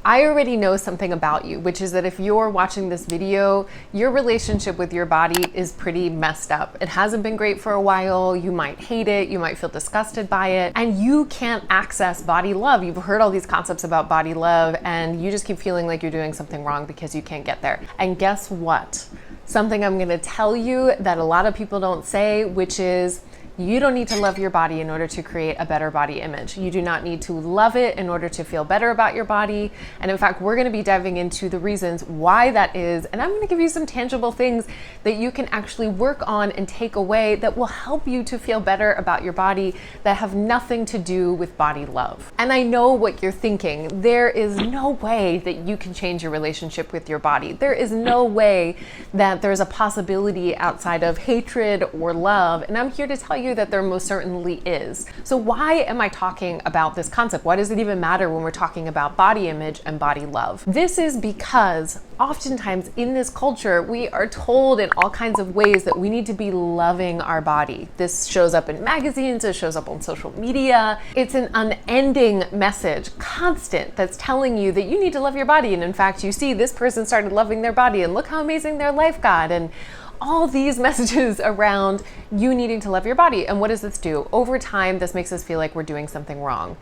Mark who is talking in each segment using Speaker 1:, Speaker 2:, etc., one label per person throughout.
Speaker 1: I already know something about you, which is that if you're watching this video, your relationship with your body is pretty messed up. It hasn't been great for a while. You might hate it. You might feel disgusted by it, and you can't access body love. You've heard all these concepts about body love, and you just keep feeling like you're doing something wrong because you can't get there. And guess what? Something I'm going to tell you that a lot of people don't say, which is you don't need to love your body in order to create a better body image. You do not need to love it in order to feel better about your body. And in fact, we're going to be diving into the reasons why that is. And I'm going to give you some tangible things that you can actually work on and take away that will help you to feel better about your body that have nothing to do with body love. And I know what you're thinking. There is no way that you can change your relationship with your body. There is no way that there's a possibility outside of hatred or love. And I'm here to tell you that there most certainly is. So why am I talking about this concept? Why does it even matter when we're talking about body image and body love? This is because oftentimes in this culture, we are told in all kinds of ways that we need to be loving our body. This shows up in magazines, it shows up on social media. It's an unending message, constant, that's telling you that you need to love your body. And in fact, you see this person started loving their body and look how amazing their life got. And all these messages around you needing to love your body. And what does this do? Over time, this makes us feel like we're doing something wrong.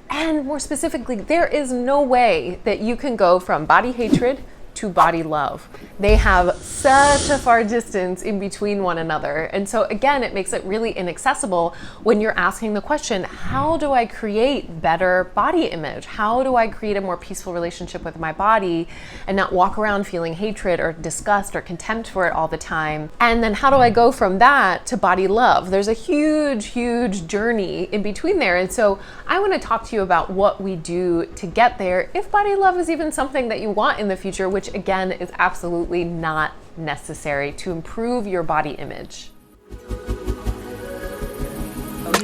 Speaker 1: And more specifically, there is no way that you can go from body hatred to body love. They have such a far distance in between one another. And so again, it makes it really inaccessible when you're asking the question, how do I create better body image? How do I create a more peaceful relationship with my body and not walk around feeling hatred or disgust or contempt for it all the time? And then how do I go from that to body love? There's a huge, huge journey in between there. And so I want to talk to you about what we do to get there, if body love is even something that you want in the future, which again is absolutely not necessary to improve your body image. You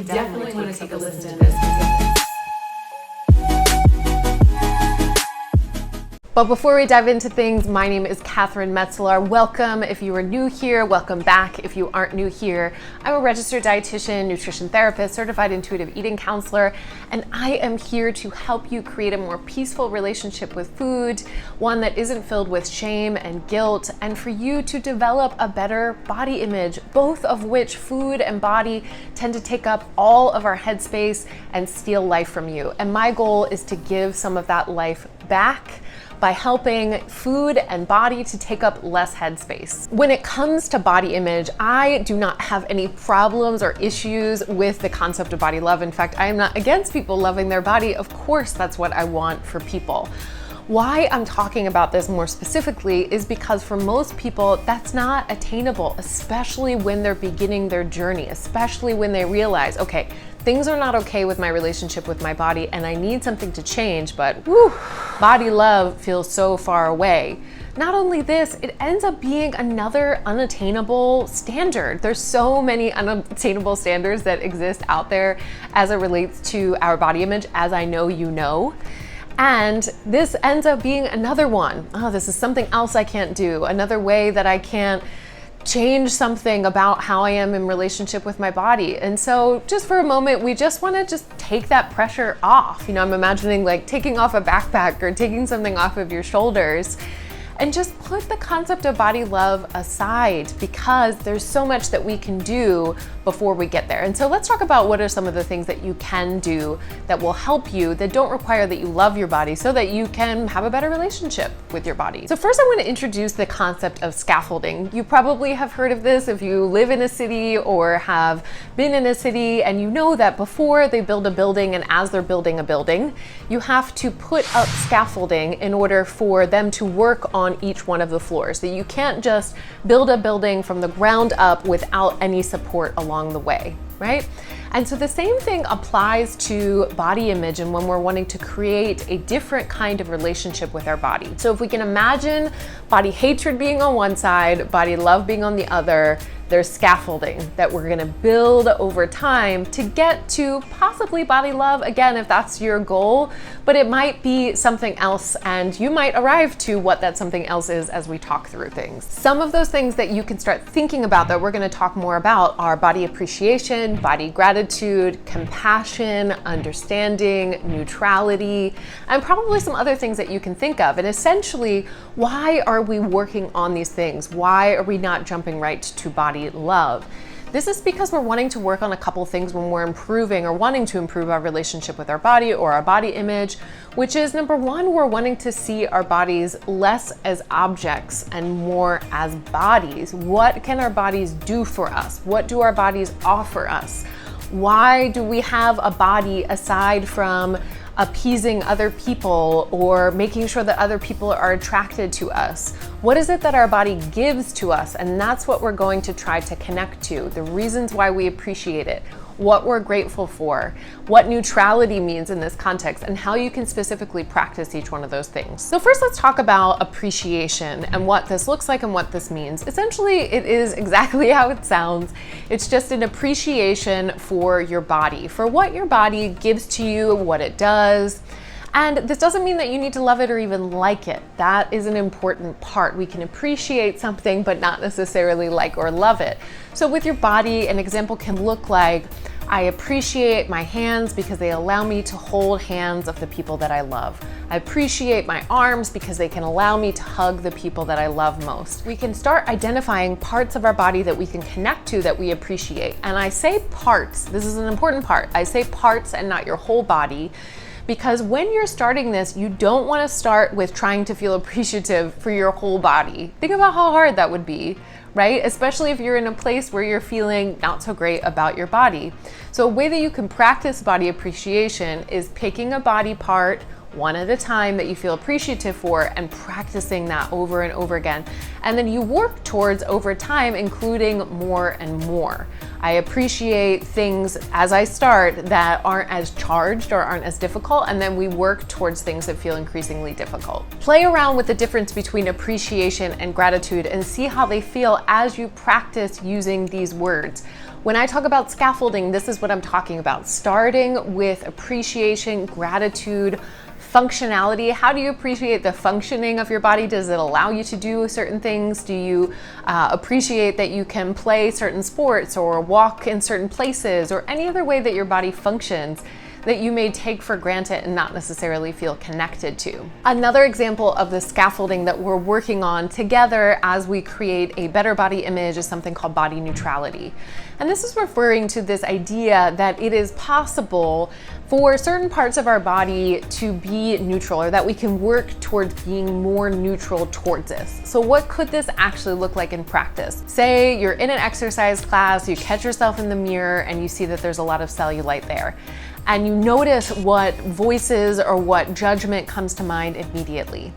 Speaker 1: definitely want to take a listen to this. But before we dive into things, my name is Catherine Metzler. Welcome if you are new here, welcome back if you aren't new here. I'm a registered dietitian, nutrition therapist, certified intuitive eating counselor, and I am here to help you create a more peaceful relationship with food, one that isn't filled with shame and guilt, and for you to develop a better body image, both of which food and body tend to take up all of our headspace and steal life from you. And my goal is to give some of that life back by helping food and body to take up less headspace. When it comes to body image, I do not have any problems or issues with the concept of body love. In fact, I am not against people loving their body. Of course, that's what I want for people. Why I'm talking about this more specifically is because for most people, that's not attainable, especially when they're beginning their journey, especially when they realize, okay, things are not okay with my relationship with my body and I need something to change, but whew, body love feels so far away. Not only this, it ends up being another unattainable standard. There's so many unattainable standards that exist out there as it relates to our body image, as I know you know. And this ends up being another one. Oh, this is something else I can't do. Another way that I can't change something about how I am in relationship with my body. And so just for a moment, we just want to just take that pressure off. You know, I'm imagining like taking off a backpack or taking something off of your shoulders and just put the concept of body love aside, because there's so much that we can do before we get there. And so let's talk about what are some of the things that you can do that will help you, that don't require that you love your body, so that you can have a better relationship with your body. So first I want to introduce the concept of scaffolding. You probably have heard of this if you live in a city or have been in a city, and you know that before they build a building and as they're building a building, you have to put up scaffolding in order for them to work on each one of the floors. That you can't just build a building from the ground up without any support along the way, right? And so the same thing applies to body image and when we're wanting to create a different kind of relationship with our body. So if we can imagine body hatred being on one side, body love being on the other, There's scaffolding that we're gonna build over time to get to possibly body love, again, if that's your goal, but it might be something else, and you might arrive to what that something else is as we talk through things. Some of those things that you can start thinking about that we're gonna talk more about are body appreciation, body gratitude, compassion, understanding, neutrality, and probably some other things that you can think of. And essentially, why are we working on these things? Why are we not jumping right to body love? This is because we're wanting to work on a couple things when we're improving or wanting to improve our relationship with our body or our body image, which is number one, we're wanting to see our bodies less as objects and more as bodies. What can our bodies do for us? What do our bodies offer us? Why do we have a body aside from appeasing other people or making sure that other people are attracted to us? What is it that our body gives to us? And that's what we're going to try to connect to, the reasons why we appreciate it, what we're grateful for, what neutrality means in this context, and how you can specifically practice each one of those things. So first, let's talk about appreciation and what this looks like and what this means. Essentially, it is exactly how it sounds. It's just an appreciation for your body, for what your body gives to you, what it does. And this doesn't mean that you need to love it or even like it. That is an important part. We can appreciate something, but not necessarily like or love it. So with your body, an example can look like, I appreciate my hands because they allow me to hold hands of the people that I love. I appreciate my arms because they can allow me to hug the people that I love most. We can start identifying parts of our body that we can connect to that we appreciate. And I say parts, this is an important part. I say parts and not your whole body, because when you're starting this, you don't want to start with trying to feel appreciative for your whole body. Think about how hard that would be, right? Especially if you're in a place where you're feeling not so great about your body. So a way that you can practice body appreciation is picking a body part one at a time that you feel appreciative for and practicing that over and over again. And then you work towards, over time, including more and more. I appreciate things as I start that aren't as charged or aren't as difficult, and then we work towards things that feel increasingly difficult. Play around with the difference between appreciation and gratitude and see how they feel as you practice using these words. When I talk about scaffolding, this is what I'm talking about. Starting with appreciation, gratitude, functionality. How do you appreciate the functioning of your body? Does it allow you to do certain things? Do you appreciate that you can play certain sports or walk in certain places or any other way that your body functions that you may take for granted and not necessarily feel connected to? Another example of the scaffolding that we're working on together as we create a better body image is something called body neutrality. And this is referring to this idea that it is possible for certain parts of our body to be neutral, or that we can work towards being more neutral towards this. So what could this actually look like in practice? Say you're in an exercise class, you catch yourself in the mirror and you see that there's a lot of cellulite there. And you notice what voices or what judgment comes to mind immediately.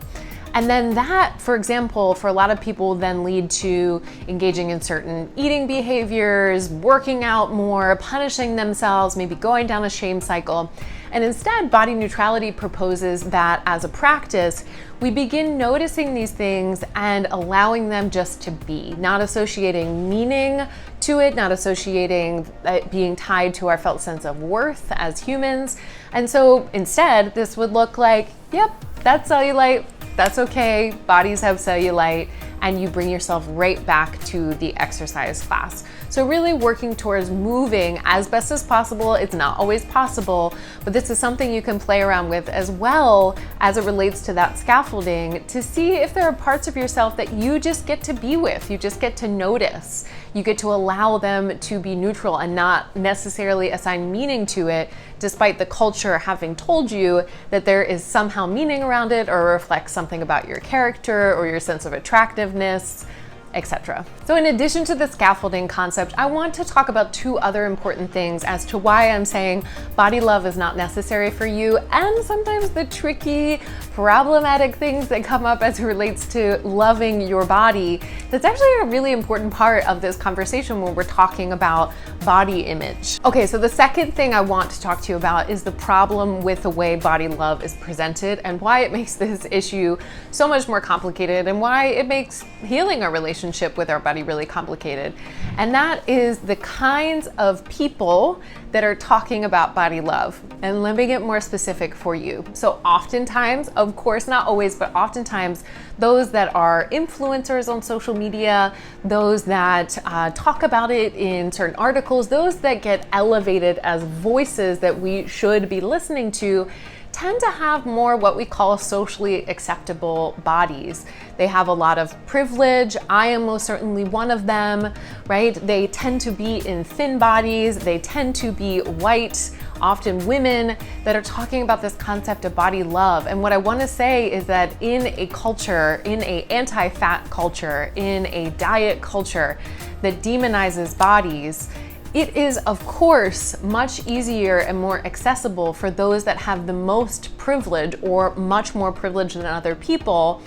Speaker 1: And then that, for example, for a lot of people then lead to engaging in certain eating behaviors, working out more, punishing themselves, maybe going down a shame cycle. And instead, body neutrality proposes that as a practice, we begin noticing these things and allowing them just to be, not associating meaning to it, not associating it being tied to our felt sense of worth as humans. And so instead, this would look like, yep, that's cellulite. That's okay, bodies have cellulite, and you bring yourself right back to the exercise class. So really working towards moving as best as possible. It's not always possible, but this is something you can play around with as well as it relates to that scaffolding, to see if there are parts of yourself that you just get to be with, you just get to notice. You get to allow them to be neutral and not necessarily assign meaning to it, despite the culture having told you that there is somehow meaning around it or reflects something about your character or your sense of attractiveness, etc. So in addition to the scaffolding concept, I want to talk about two other important things as to why I'm saying body love is not necessary for you, and sometimes the tricky, problematic things that come up as it relates to loving your body. That's actually a really important part of this conversation when we're talking about body image. Okay, so the second thing I want to talk to you about is the problem with the way body love is presented and why it makes this issue so much more complicated and why it makes healing our relationship relationship with our body really complicated. And that is the kinds of people that are talking about body love. And let me get more specific for you. So oftentimes, of course, not always, but oftentimes, those that are influencers on social media, those that talk about it in certain articles, those that get elevated as voices that we should be listening to, tend to have more what we call socially acceptable bodies. They have a lot of privilege. I am most certainly one of them, right? They tend to be in thin bodies. They tend to be white, often women that are talking about this concept of body love. And what I want to say is that in a culture, in a anti-fat culture, in a diet culture that demonizes bodies, it is, of course, much easier and more accessible for those that have the most privilege or much more privilege than other people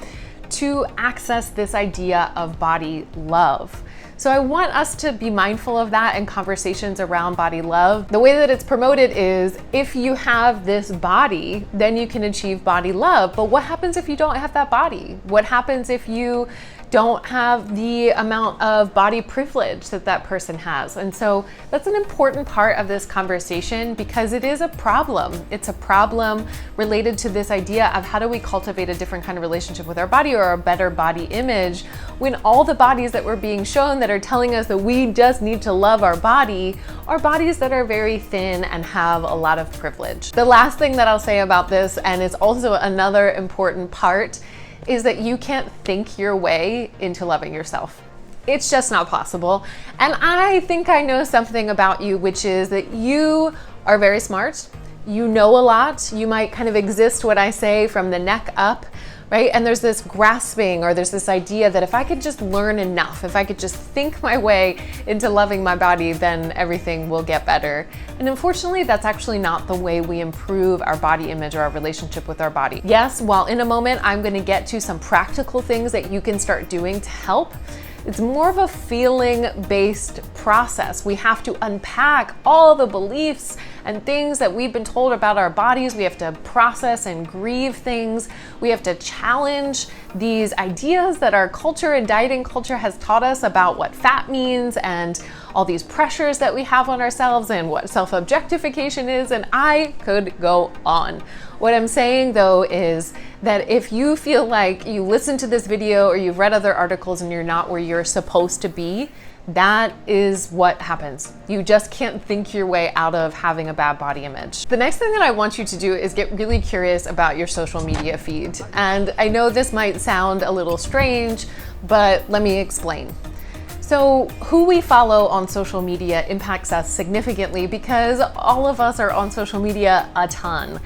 Speaker 1: to access this idea of body love. So I want us to be mindful of that in conversations around body love. The way that it's promoted is if you have this body, then you can achieve body love. But what happens if you don't have that body? What happens if you don't have the amount of body privilege that that person has? And so that's an important part of this conversation because it is a problem. It's a problem related to this idea of how do we cultivate a different kind of relationship with our body or a better body image when all the bodies that we're being shown that are telling us that we just need to love our body are bodies that are very thin and have a lot of privilege. The last thing that I'll say about this, and it's also another important part, is that you can't think your way into loving yourself. It's just not possible. And I think I know something about you, which is that you are very smart. You know a lot. You might kind of exist what I say from the neck up, right? And there's this grasping or there's this idea that if I could just learn enough, if I could just think my way into loving my body, then everything will get better. And unfortunately, that's actually not the way we improve our body image or our relationship with our body. Yes, while in a moment, I'm gonna get to some practical things that you can start doing to help. It's more of a feeling-based process. We have to unpack all the beliefs and things that we've been told about our bodies. We have to process and grieve things. We have to challenge these ideas that our culture and dieting culture has taught us about what fat means and all these pressures that we have on ourselves and what self-objectification is, and I could go on. What I'm saying though is that if you feel like you listen to this video or you've read other articles and you're not where you're supposed to be, that is what happens. You just can't think your way out of having a bad body image. The next thing that I want you to do is get really curious about your social media feed. And I know this might sound a little strange, but let me explain. So who we follow on social media impacts us significantly because all of us are on social media a ton.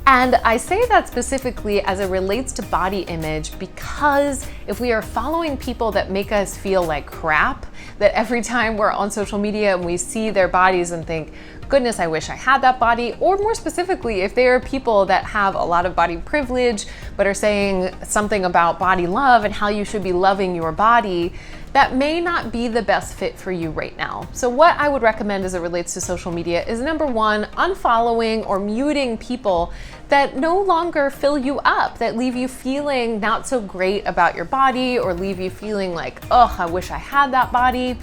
Speaker 1: And I say that specifically as it relates to body image because if we are following people that make us feel like crap, that every time we're on social media and we see their bodies and think, goodness, I wish I had that body, or more specifically, if they are people that have a lot of body privilege but are saying something about body love and how you should be loving your body, that may not be the best fit for you right now. So what I would recommend as it relates to social media is number one, unfollowing or muting people that no longer fill you up, that leave you feeling not so great about your body or leave you feeling like, oh, I wish I had that body.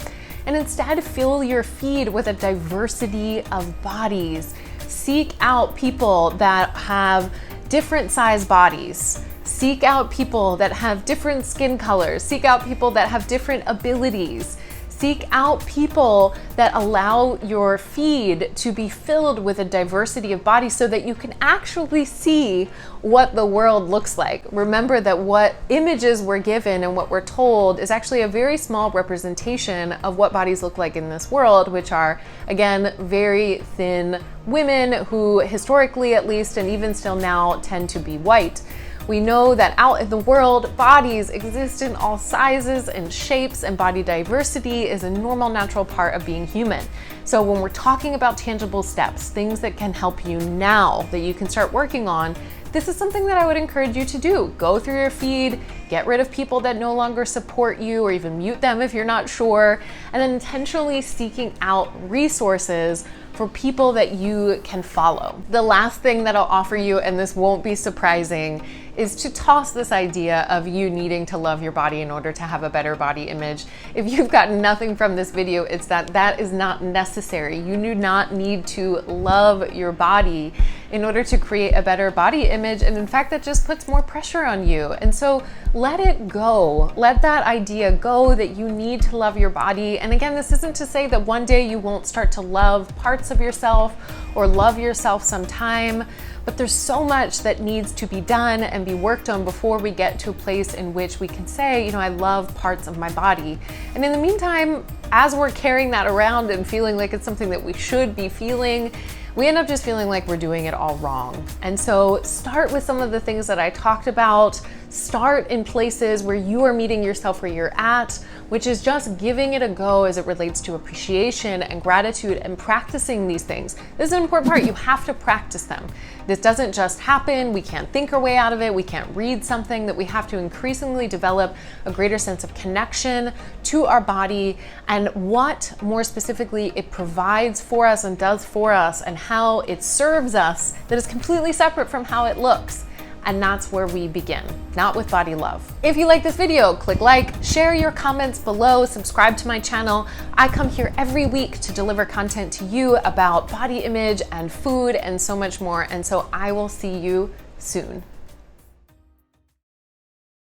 Speaker 1: And instead fill your feed with a diversity of bodies. Seek out people that have different size bodies. Seek out people that have different skin colors. Seek out people that have different abilities. Seek out people that allow your feed to be filled with a diversity of bodies so that you can actually see what the world looks like. Remember that what images we're given and what we're told is actually a very small representation of what bodies look like in this world, which are, again, very thin women who historically at least, and even still now, tend to be white. We know that out in the world, bodies exist in all sizes and shapes, and body diversity is a normal, natural part of being human. So when we're talking about tangible steps, things that can help you now that you can start working on, this is something that I would encourage you to do. Go through your feed, get rid of people that no longer support you or even mute them if you're not sure, and then intentionally seeking out resources for people that you can follow. The last thing that I'll offer you, and this won't be surprising, is to toss this idea of you needing to love your body in order to have a better body image. If you've gotten nothing from this video, it's that that is not necessary. You do not need to love your body in order to create a better body image. And in fact, that just puts more pressure on you. And so let it go. Let that idea go that you need to love your body. And again, this isn't to say that one day you won't start to love parts of yourself or love yourself sometime. But there's so much that needs to be done and be worked on before we get to a place in which we can say, you know, I love parts of my body. And in the meantime, as we're carrying that around and feeling like it's something that we should be feeling, we end up just feeling like we're doing it all wrong. And so start with some of the things that I talked about. Start in places where you are meeting yourself where you're at, which is just giving it a go as it relates to appreciation and gratitude and practicing these things. This is an important part. You have to practice them. This doesn't just happen. We can't think our way out of it. We can't read something. That we have to increasingly develop a greater sense of connection to our body and what more specifically it provides for us and does for us and how it serves us that is completely separate from how it looks. And that's where we begin, not with body love. If you like this video, click like, share your comments below, subscribe to my channel. I come here every week to deliver content to you about body image and food and so much more. And so I will see you soon.